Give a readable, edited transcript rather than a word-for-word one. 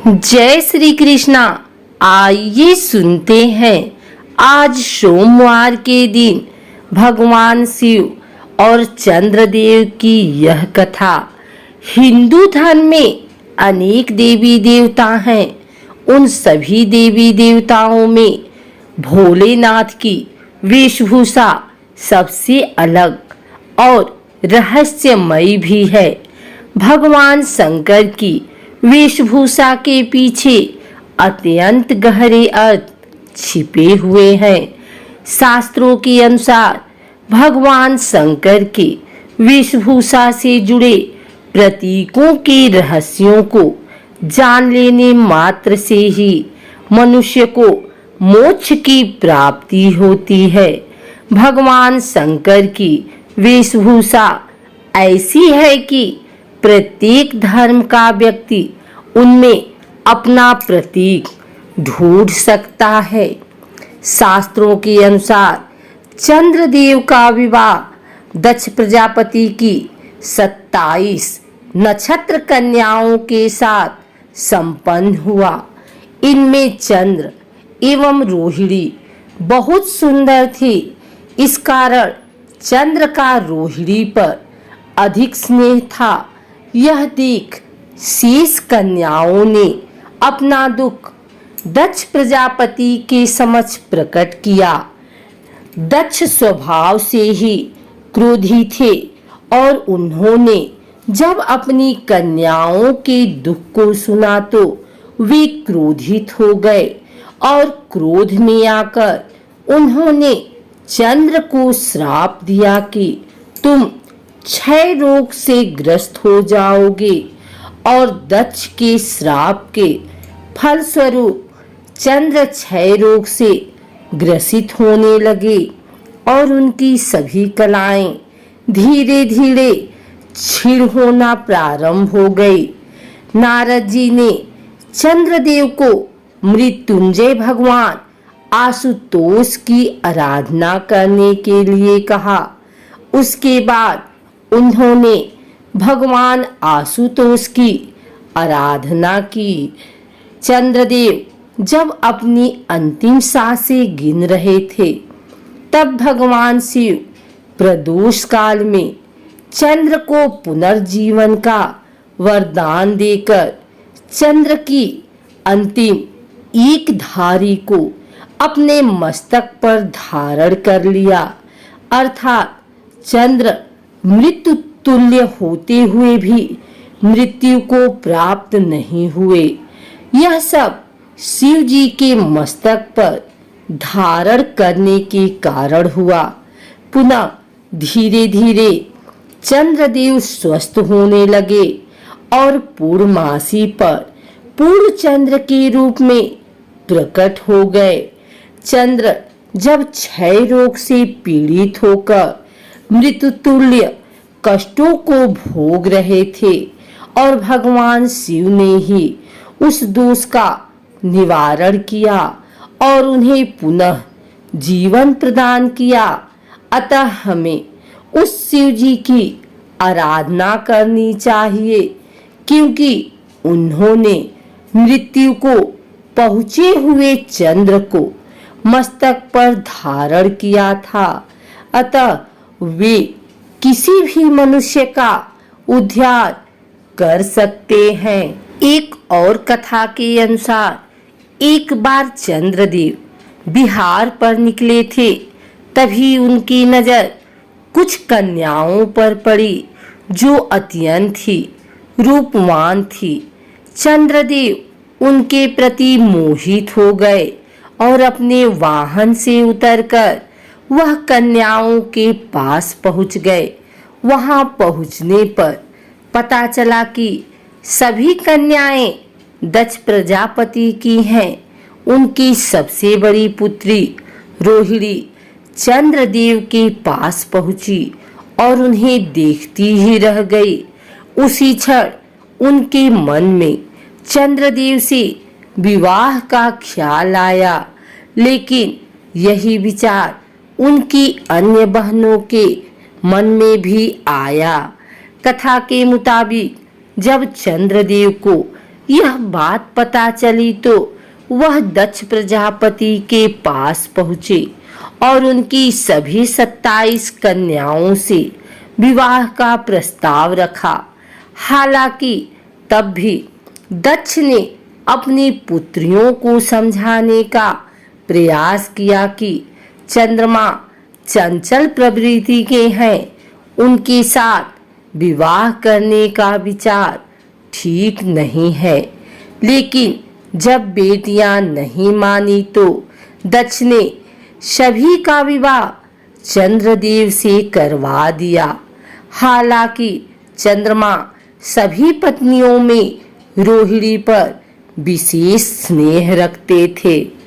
जय श्री कृष्णा। आइए सुनते हैं आज सोमवार के दिन भगवान शिव और चंद्रदेव की यह कथा। हिंदू धर्म में अनेक देवी देवता हैं। उन सभी देवी देवताओं में भोलेनाथ की वेशभूषा सबसे अलग और रहस्यमयी भी है। भगवान शंकर की वेशभूषा के पीछे अत्यंत गहरे अर्थ छिपे हुए हैं। शास्त्रों के अनुसार भगवान शंकर के वेशभूषा से जुड़े प्रतीकों के रहस्यों को जान लेने मात्र से ही मनुष्य को मोक्ष की प्राप्ति होती है। भगवान शंकर की वेशभूषा ऐसी है कि प्रत्येक धर्म का व्यक्ति उनमें अपना प्रतीक ढूंढ सकता है। शास्त्रों के अनुसार चंद्रदेव का विवाह दक्ष प्रजापति की 27 नक्षत्र कन्याओं के साथ संपन्न हुआ। इनमें चंद्र एवं रोहिणी बहुत सुंदर थे। इस कारण चंद्र का रोहिणी पर अधिक स्नेह था। यह देख शेष कन्याओं ने अपना दुख दक्ष प्रजापति के समक्ष प्रकट किया। दक्ष स्वभाव से ही क्रोधी थे और उन्होंने जब अपनी कन्याओं के दुख को सुना तो वे क्रोधित हो गए और क्रोध में आकर उन्होंने चंद्र को श्राप दिया कि तुम क्षय रोग से ग्रस्त हो जाओगे। और दक्ष के श्राप के फलस्वरूप चंद्र क्षय रोग से ग्रसित होने लगे और उनकी सभी कलाएं धीरे धीरे क्षीण होना प्रारंभ हो गई। नारद जी ने चंद्रदेव को मृत्युंजय भगवान आशुतोष की आराधना करने के लिए कहा। उसके बाद उन्होंने भगवान आशुतोष की आराधना की। चंद्रदेव जब अपनी अंतिम सांसें गिन रहे थे तब भगवान शिव प्रदोष काल में चंद्र को पुनर्जीवन का वरदान देकर चंद्र की अंतिम एक धारी को अपने मस्तक पर धारण कर लिया। अर्थात चंद्र मृत्यु तुल्य होते हुए भी मृत्यु को प्राप्त नहीं हुए। यह सब शिव जी के मस्तक पर धारण करने के कारण हुआ। पुनः धीरे धीरे चंद्रदेव स्वस्थ होने लगे और पूर्णमासी पर पूर्ण चंद्र के रूप में प्रकट हो गए। चंद्र जब क्षय रोग से पीड़ित होकर मृत्युतुल्य कष्टों को भोग रहे थे और भगवान शिव ने ही उस दोष का निवारण किया और उन्हें पुनः जीवन प्रदान किया। अतः हमें उस शिव जी की आराधना करनी चाहिए क्योंकि उन्होंने मृत्यु को पहुँचे हुए चंद्र को मस्तक पर धारण किया था। अतः वे किसी भी मनुष्य का उद्धार कर सकते हैं। एक और कथा के अनुसार एक बार चंद्रदेव बिहार पर निकले थे। तभी उनकी नजर कुछ कन्याओं पर पड़ी जो अत्यंत ही रूपवान थी। चंद्रदेव उनके प्रति मोहित हो गए और अपने वाहन से उतरकर वह कन्याओं के पास पहुंच गए। वहां पहुंचने पर पता चला कि सभी कन्याएं दक्ष प्रजापति की हैं। उनकी सबसे बड़ी पुत्री रोहिणी चंद्रदेव के पास पहुंची और उन्हें देखती ही रह गई। उसी क्षण उनके मन में चंद्रदेव से विवाह का ख्याल आया, लेकिन यही विचार उनकी अन्य बहनों के मन में भी आया। कथा के मुताबिक जब चंद्रदेव को यह बात पता चली तो वह दक्ष प्रजापति के पास पहुँचे और उनकी सभी 27 कन्याओं से विवाह का प्रस्ताव रखा। हालांकि तब भी दक्ष ने अपनी पुत्रियों को समझाने का प्रयास किया कि चंद्रमा चंचल प्रवृत्ति के हैं, उनके साथ विवाह करने का विचार ठीक नहीं है। लेकिन जब बेटियां नहीं मानी तो दक्ष ने सभी का विवाह चंद्रदेव से करवा दिया। हालांकि चंद्रमा सभी पत्नियों में रोहिणी पर विशेष स्नेह रखते थे।